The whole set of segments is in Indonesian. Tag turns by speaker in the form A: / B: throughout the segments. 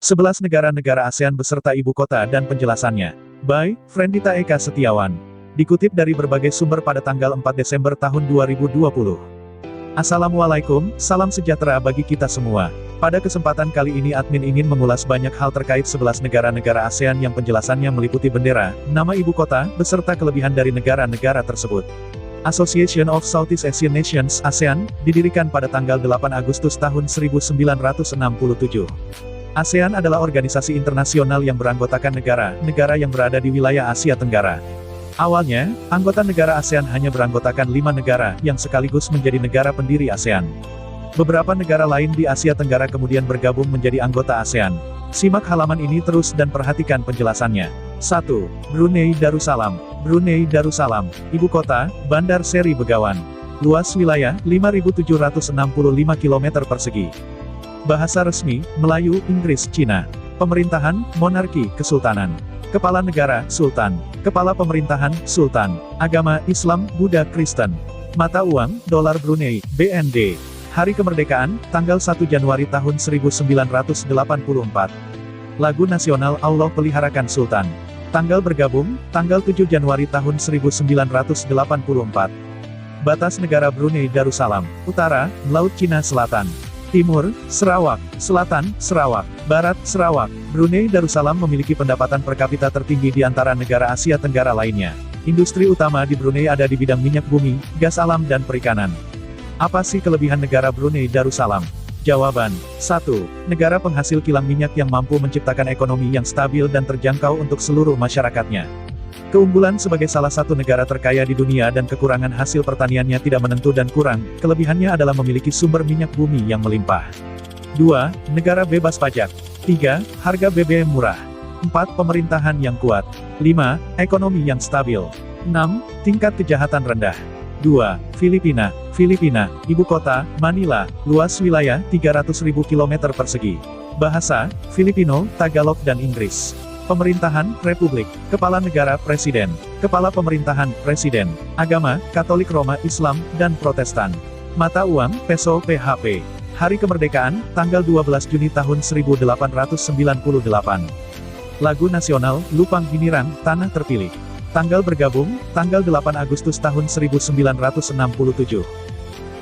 A: 11 negara-negara ASEAN beserta ibu kota dan penjelasannya. By Frendita Eka Setiawan. Dikutip dari berbagai sumber pada tanggal 4 Desember tahun 2020. Assalamualaikum, salam sejahtera bagi kita semua. Pada kesempatan kali ini admin ingin mengulas banyak hal terkait 11 negara-negara ASEAN yang penjelasannya meliputi bendera, nama ibu kota, beserta kelebihan dari negara-negara tersebut. Association of Southeast Asian Nations (ASEAN) didirikan pada tanggal 8 Agustus tahun 1967. ASEAN adalah organisasi internasional yang beranggotakan negara yang berada di wilayah Asia Tenggara. Awalnya, anggota negara ASEAN hanya beranggotakan 5 negara, yang sekaligus menjadi negara pendiri ASEAN. Beberapa negara lain di Asia Tenggara kemudian bergabung menjadi anggota ASEAN. Simak halaman ini terus dan perhatikan penjelasannya. 1. Brunei Darussalam. Brunei Darussalam, ibu kota, Bandar Seri Begawan. Luas wilayah, 5.765 km persegi. Bahasa resmi, Melayu, Inggris, Cina. Pemerintahan, monarki, kesultanan. Kepala negara, Sultan. Kepala pemerintahan, Sultan. Agama, Islam, Buddha, Kristen. Mata uang, dolar Brunei, BND. Hari kemerdekaan, tanggal 1 Januari tahun 1984. Lagu nasional Allah Peliharakan Sultan. Tanggal bergabung, tanggal 7 Januari tahun 1984. Batas negara Brunei Darussalam. Utara, Laut Cina Selatan. Timur, Sarawak. Selatan, Sarawak. Barat, Sarawak. Brunei Darussalam memiliki pendapatan per kapita tertinggi di antara negara Asia Tenggara lainnya. Industri utama di Brunei ada di bidang minyak bumi, gas alam dan perikanan. Apa sih kelebihan negara Brunei Darussalam? Jawaban. 1. Negara penghasil kilang minyak yang mampu menciptakan ekonomi yang stabil dan terjangkau untuk seluruh masyarakatnya. Keunggulan sebagai salah satu negara terkaya di dunia dan kekurangan hasil pertaniannya tidak menentu dan kurang, kelebihannya adalah memiliki sumber minyak bumi yang melimpah. 2. Negara bebas pajak. 3. Harga BBM murah. 4. Pemerintahan yang kuat. 5. Ekonomi yang stabil. 6. Tingkat kejahatan rendah. 2. Filipina. Filipina, ibu kota, Manila, luas wilayah, 300.000 km persegi. Bahasa, Filipino, Tagalog dan Inggris. Pemerintahan, Republik. Kepala negara, Presiden. Kepala pemerintahan, Presiden. Agama, Katolik Roma, Islam, dan Protestan. Mata uang, Peso PHP. Hari kemerdekaan, tanggal 12 Juni tahun 1898. Lagu nasional, Lupang Hinirang, Tanah Terpilih. Tanggal bergabung, tanggal 8 Agustus tahun 1967.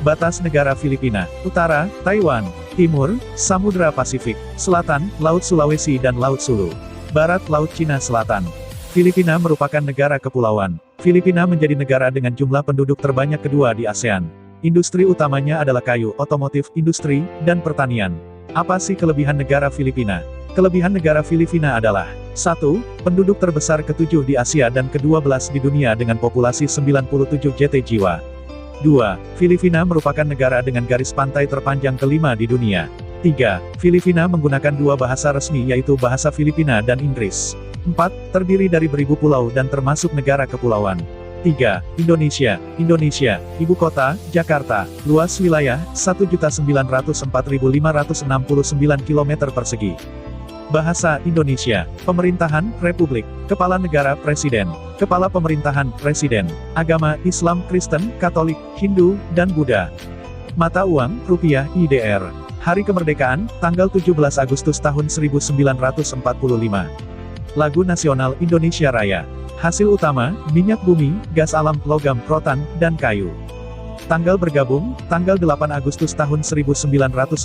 A: Batas negara Filipina. Utara, Taiwan. Timur, Samudra Pasifik. Selatan, Laut Sulawesi dan Laut Sulu. Barat, Laut Cina Selatan. Filipina merupakan negara kepulauan. Filipina menjadi negara dengan jumlah penduduk terbanyak kedua di ASEAN. Industri utamanya adalah kayu, otomotif, industri, dan pertanian. Apa sih kelebihan negara Filipina? Kelebihan negara Filipina adalah 1. Penduduk terbesar ke-7 di Asia dan ke-12 di dunia dengan populasi 97 JT jiwa. 2. Filipina merupakan negara dengan garis pantai terpanjang ke-5 di dunia. 3. Filipina menggunakan 2 bahasa resmi yaitu bahasa Filipina dan Inggris. 4. Terdiri dari beribu pulau dan termasuk negara kepulauan. 3. Indonesia. Indonesia, ibu kota, Jakarta, luas wilayah, 1.904.569 km persegi. Bahasa Indonesia. Pemerintahan, Republik. Kepala negara, Presiden. Kepala pemerintahan, Presiden. Agama, Islam, Kristen, Katolik, Hindu, dan Buddha. Mata uang, rupiah, IDR. Hari kemerdekaan, tanggal 17 Agustus tahun 1945. Lagu nasional, Indonesia Raya. Hasil utama, minyak bumi, gas alam, logam, rotan, dan kayu. Tanggal bergabung, tanggal 8 Agustus tahun 1967.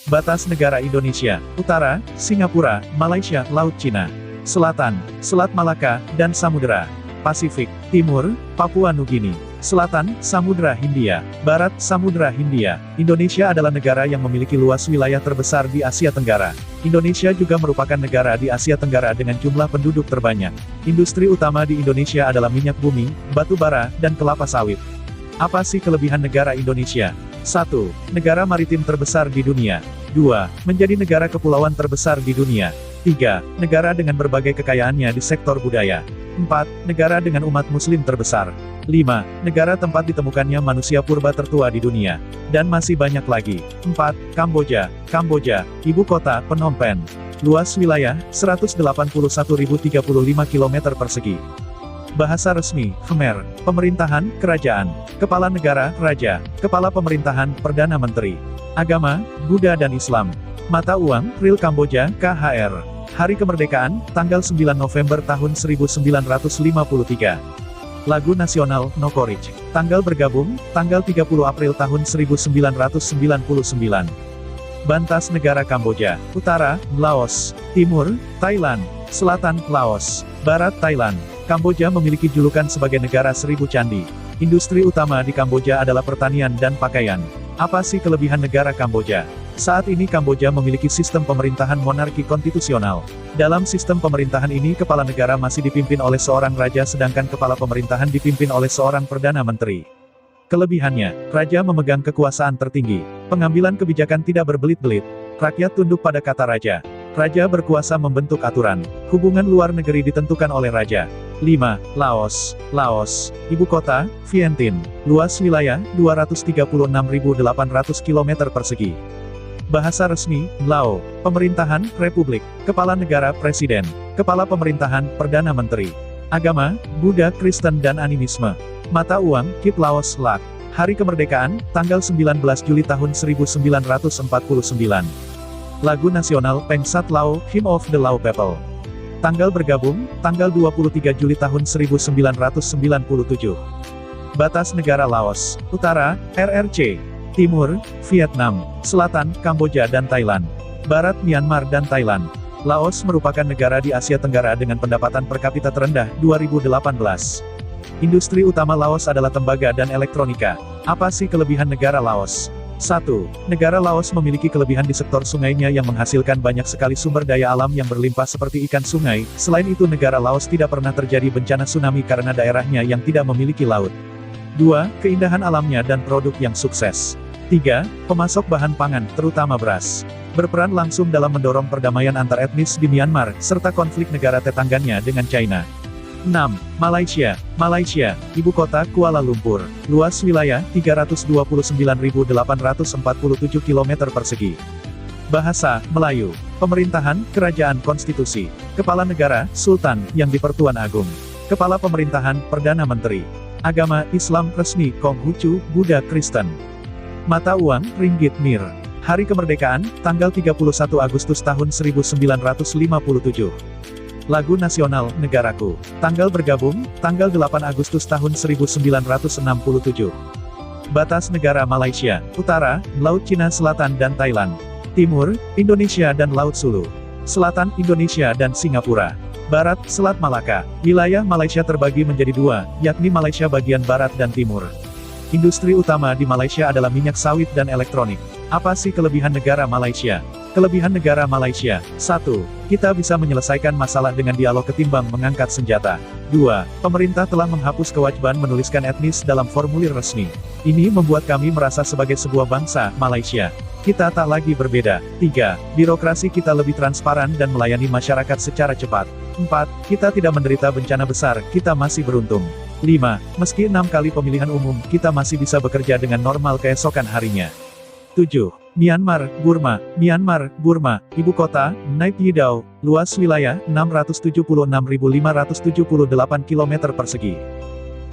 A: Batas negara Indonesia. Utara, Singapura, Malaysia, Laut Cina. Selatan, Selat Malaka, dan Samudra Pasifik. Timur, Papua Nugini. Selatan, Samudra Hindia. Barat, Samudra Hindia. Indonesia adalah negara yang memiliki luas wilayah terbesar di Asia Tenggara. Indonesia juga merupakan negara di Asia Tenggara dengan jumlah penduduk terbanyak. Industri utama di Indonesia adalah minyak bumi, batu bara, dan kelapa sawit. Apa sih kelebihan negara Indonesia? 1. Negara maritim terbesar di dunia. 2. Menjadi negara kepulauan terbesar di dunia. 3. Negara dengan berbagai kekayaannya di sektor budaya. 4. Negara dengan umat muslim terbesar. 5. Negara tempat ditemukannya manusia purba tertua di dunia. Dan masih banyak lagi. 4. Kamboja. Kamboja, ibu kota, Phnom Penh. Luas wilayah, 181.035 km persegi. Bahasa resmi, Khmer. Pemerintahan, kerajaan. Kepala negara, raja. Kepala pemerintahan, perdana menteri. Agama, Buddha dan Islam. Mata uang, Ril Kamboja, KHR. Hari kemerdekaan, tanggal 9 November tahun 1953. Lagu nasional, Nokorij. Tanggal bergabung, tanggal 30 April tahun 1999. Bantas negara Kamboja. Utara, Laos. Timur, Thailand. Selatan, Laos. Barat, Thailand. Kamboja memiliki julukan sebagai negara seribu candi. Industri utama di Kamboja adalah pertanian dan pakaian. Apa sih kelebihan negara Kamboja? Saat ini Kamboja memiliki sistem pemerintahan monarki konstitusional. Dalam sistem pemerintahan ini kepala negara masih dipimpin oleh seorang raja sedangkan kepala pemerintahan dipimpin oleh seorang perdana menteri. Kelebihannya, raja memegang kekuasaan tertinggi. Pengambilan kebijakan tidak berbelit-belit. Rakyat tunduk pada kata raja. Raja berkuasa membentuk aturan. Hubungan luar negeri ditentukan oleh raja. 5. Laos. Laos. Ibu kota, Vientiane. Luas wilayah, 236.800 km persegi. Bahasa resmi, Lao. Pemerintahan, Republik. Kepala negara, Presiden. Kepala pemerintahan, Perdana Menteri. Agama, Buddha, Kristen dan animisme. Mata uang, Kip Laos Lak. Hari kemerdekaan, tanggal 19 Juli tahun 1949. Lagu nasional, Pengsat Lao, Hymn of the Lao People. Tanggal bergabung, tanggal 23 Juli tahun 1997. Batas negara Laos. Utara, RRC. Timur, Vietnam. Selatan, Kamboja dan Thailand. Barat, Myanmar dan Thailand. Laos merupakan negara di Asia Tenggara dengan pendapatan per kapita terendah, 2018. Industri utama Laos adalah tembaga dan elektronika. Apa sih kelebihan negara Laos? 1. Negara Laos memiliki kelebihan di sektor sungainya yang menghasilkan banyak sekali sumber daya alam yang berlimpah seperti ikan sungai. Selain itu negara Laos tidak pernah terjadi bencana tsunami karena daerahnya yang tidak memiliki laut. 2. Keindahan alamnya dan produk yang sukses. 3. Pemasok bahan pangan, terutama beras. Berperan langsung dalam mendorong perdamaian antar etnis di Myanmar, serta konflik negara tetangganya dengan China. 6. Malaysia. Malaysia. Ibu kota, Kuala Lumpur. Luas wilayah, 329.847 km persegi. Bahasa, Melayu. Pemerintahan, Kerajaan Konstitusi. Kepala negara, Sultan, yang di-Pertuan Agung. Kepala pemerintahan, Perdana Menteri. Agama, Islam resmi, Konghucu, Buddha, Kristen. Mata uang, Ringgit Mir. Hari kemerdekaan, tanggal 31 Agustus tahun 1957. Lagu nasional, Negaraku. Tanggal bergabung, tanggal 8 Agustus tahun 1967. Batas negara Malaysia. Utara, Laut Cina Selatan dan Thailand. Timur, Indonesia dan Laut Sulu. Selatan, Indonesia dan Singapura. Barat, Selat Malaka. Wilayah Malaysia terbagi menjadi dua, yakni Malaysia bagian barat dan timur. Industri utama di Malaysia adalah minyak sawit dan elektronik. Apa sih kelebihan negara Malaysia? Kelebihan negara Malaysia. 1. Kita bisa menyelesaikan masalah dengan dialog ketimbang mengangkat senjata. 2. Pemerintah telah menghapus kewajiban menuliskan etnis dalam formulir resmi. Ini membuat kami merasa sebagai sebuah bangsa, Malaysia. Kita tak lagi berbeda. 3. Birokrasi kita lebih transparan dan melayani masyarakat secara cepat. 4. Kita tidak menderita bencana besar, kita masih beruntung. 5. Meski 6 kali pemilihan umum, kita masih bisa bekerja dengan normal keesokan harinya. 7. Myanmar, Burma. Myanmar, Burma. Ibu kota, Naypyidaw. Luas wilayah, 676.578 km persegi.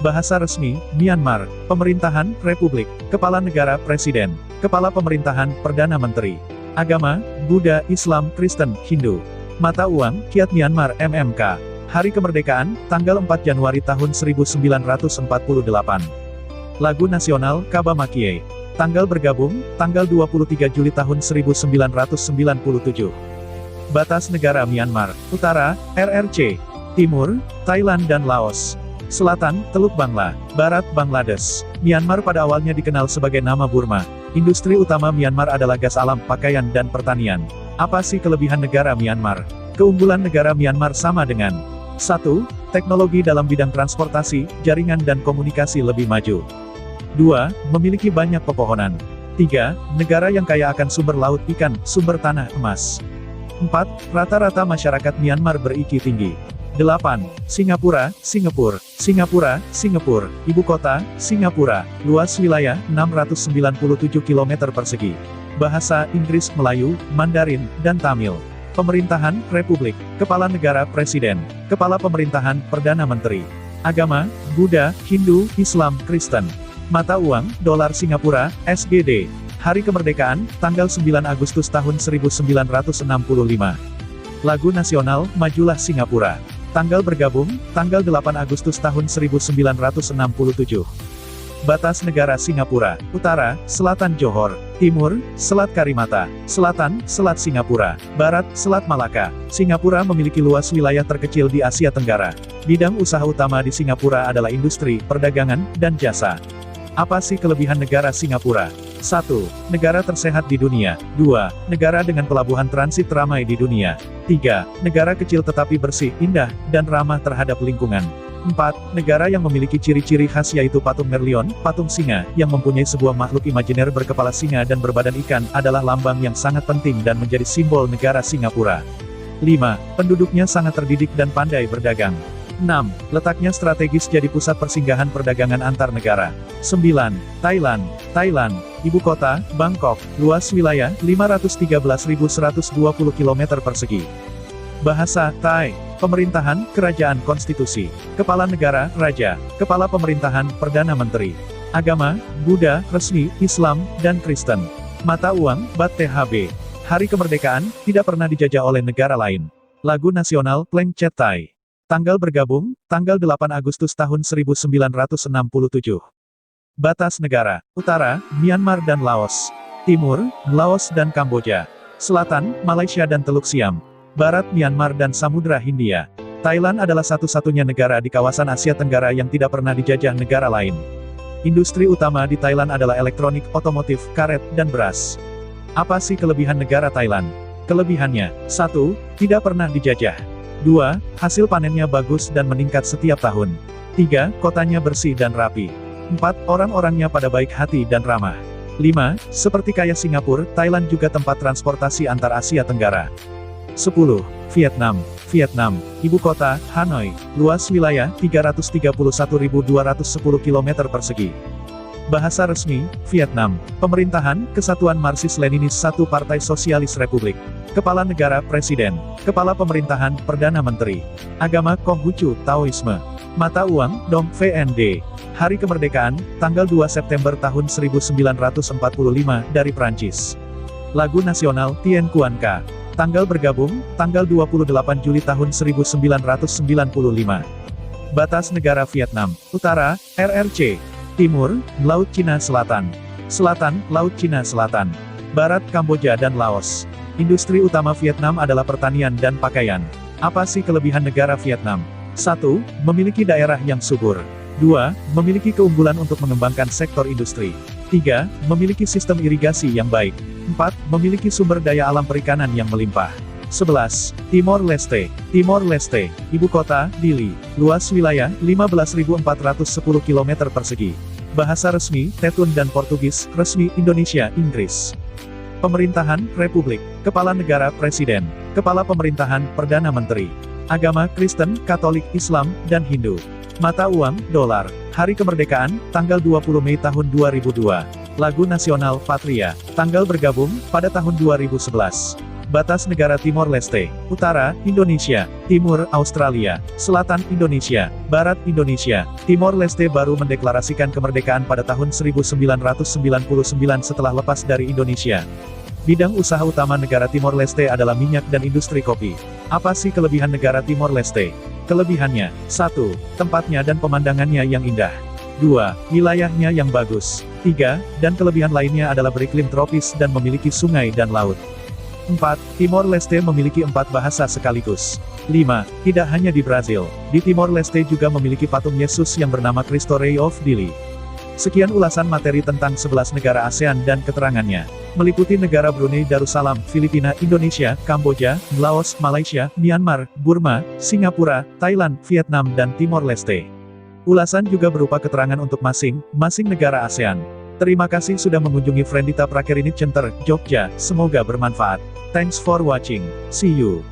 A: Bahasa resmi, Myanmar. Pemerintahan, Republik. Kepala negara, Presiden. Kepala pemerintahan, Perdana Menteri. Agama, Buddha, Islam, Kristen, Hindu. Mata uang, Kyat Myanmar, MMK. Hari kemerdekaan, tanggal 4 Januari tahun 1948. Lagu nasional, Kaba Makie. Tanggal bergabung, tanggal 23 Juli tahun 1997. Batas negara Myanmar. Utara, RRC. Timur, Thailand dan Laos. Selatan, Teluk Bangla. Barat, Bangladesh. Myanmar pada awalnya dikenal sebagai nama Burma. Industri utama Myanmar adalah gas alam, pakaian dan pertanian. Apa sih kelebihan negara Myanmar? Keunggulan negara Myanmar sama dengan 1. Teknologi dalam bidang transportasi, jaringan dan komunikasi lebih maju. 2. Memiliki banyak pepohonan. 3. Negara yang kaya akan sumber laut ikan, sumber tanah emas. 4. Rata-rata masyarakat Myanmar ber-IQ tinggi. 8. Singapura, Singapura. Singapura, Singapura. Ibu kota, Singapura. Luas wilayah, 697 km persegi. Bahasa, Inggris, Melayu, Mandarin, dan Tamil. Pemerintahan, Republik. Kepala negara, Presiden. Kepala pemerintahan, Perdana Menteri. Agama, Buddha, Hindu, Islam, Kristen. Mata uang, dolar Singapura, SGD. Hari Kemerdekaan, tanggal 9 Agustus tahun 1945. Lagu nasional, Majulah Singapura. Tanggal bergabung, tanggal 8 Agustus tahun 1967. Batas negara Singapura, Utara, Selatan Johor, Timur, Selat Karimata, Selatan, Selat Singapura, Barat, Selat Malaka. Singapura memiliki luas wilayah terkecil di Asia Tenggara. Bidang usaha utama di Singapura adalah industri, perdagangan, dan jasa. Apa sih kelebihan negara Singapura? 1. Negara tersehat di dunia. 2. Negara dengan pelabuhan transit teramai di dunia. 3. Negara kecil tetapi bersih, indah, dan ramah terhadap lingkungan. 4. Negara yang memiliki ciri-ciri khas yaitu patung Merlion, patung singa, yang mempunyai sebuah makhluk imajiner berkepala singa dan berbadan ikan, adalah lambang yang sangat penting dan menjadi simbol negara Singapura. 5. Penduduknya sangat terdidik dan pandai berdagang. 6. Letaknya strategis jadi pusat persinggahan perdagangan antar negara. 9. Thailand. Thailand. Ibu kota, Bangkok. Luas wilayah, 513.120 km persegi. Bahasa, Thai. Pemerintahan, Kerajaan Konstitusi. Kepala Negara, Raja. Kepala Pemerintahan, Perdana Menteri. Agama, Buddha, resmi, Islam, dan Kristen. Mata uang, Baht THB. Hari Kemerdekaan, tidak pernah dijajah oleh negara lain. Lagu nasional, Pleng Chet Thai. Tanggal bergabung, tanggal 8 Agustus tahun 1967. Batas negara, Utara, Myanmar dan Laos. Timur, Laos dan Kamboja. Selatan, Malaysia dan Teluk Siam. Barat, Myanmar dan Samudra Hindia. Thailand adalah satu-satunya negara di kawasan Asia Tenggara yang tidak pernah dijajah negara lain. Industri utama di Thailand adalah elektronik, otomotif, karet, dan beras. Apa sih kelebihan negara Thailand? Kelebihannya, 1. Tidak pernah dijajah. 2. Hasil panennya bagus dan meningkat setiap tahun. 3. Kotanya bersih dan rapi. 4. Orang-orangnya pada baik hati dan ramah. 5. Seperti kaya Singapura, Thailand juga tempat transportasi antar Asia Tenggara. 10. Vietnam. Vietnam. Ibu kota, Hanoi. Luas wilayah, 331.210 km persegi. Bahasa resmi, Vietnam. Pemerintahan, Kesatuan Marxis-Leninis Satu Partai Sosialis Republik. Kepala Negara, Presiden. Kepala Pemerintahan, Perdana Menteri. Agama, Konghucu, Taoisme. Mata uang, Dong, VND. Hari Kemerdekaan, tanggal 2 September tahun 1945, dari Prancis. Lagu nasional, Tien Cuan Ca. Tanggal bergabung, tanggal 28 Juli tahun 1995. Batas negara Vietnam. Utara, RRC. Timur, Laut Cina Selatan. Selatan, Laut Cina Selatan. Barat, Kamboja dan Laos. Industri utama Vietnam adalah pertanian dan pakaian. Apa sih kelebihan negara Vietnam? 1. Memiliki daerah yang subur. 2. Memiliki keunggulan untuk mengembangkan sektor industri. 3. Memiliki sistem irigasi yang baik. 4. Memiliki sumber daya alam perikanan yang melimpah. 11. Timor Leste. Timor Leste. Ibu kota, Dili. Luas wilayah, 15.410 km persegi. Bahasa resmi, Tetun dan Portugis, resmi, Indonesia, Inggris. Pemerintahan, Republik. Kepala Negara, Presiden. Kepala Pemerintahan, Perdana Menteri. Agama, Kristen, Katolik, Islam, dan Hindu. Mata uang, dolar. Hari Kemerdekaan, tanggal 20 Mei tahun 2002. Lagu nasional, Patria. Tanggal bergabung, pada tahun 2011. Batas negara Timor Leste. Utara, Indonesia. Timur, Australia. Selatan, Indonesia. Barat, Indonesia. Timor Leste baru mendeklarasikan kemerdekaan pada tahun 1999 setelah lepas dari Indonesia. Bidang usaha utama negara Timor Leste adalah minyak dan industri kopi. Apa sih kelebihan negara Timor Leste? Kelebihannya, 1. Tempatnya dan pemandangannya yang indah. 2. Wilayahnya yang bagus. 3. Dan kelebihan lainnya adalah beriklim tropis dan memiliki sungai dan laut. 4. Timor Leste memiliki 4 bahasa sekaligus. 5. Tidak hanya di Brazil, di Timor Leste juga memiliki patung Yesus yang bernama Cristo Rei of Dili. Sekian ulasan materi tentang 11 negara ASEAN dan keterangannya. Meliputi negara Brunei Darussalam, Filipina, Indonesia, Kamboja, Laos, Malaysia, Myanmar, Burma, Singapura, Thailand, Vietnam dan Timor Leste. Ulasan juga berupa keterangan untuk masing-masing negara ASEAN. Terima kasih sudah mengunjungi Friendita Prakerinit Center, Jogja, semoga bermanfaat. Thanks for watching. See you.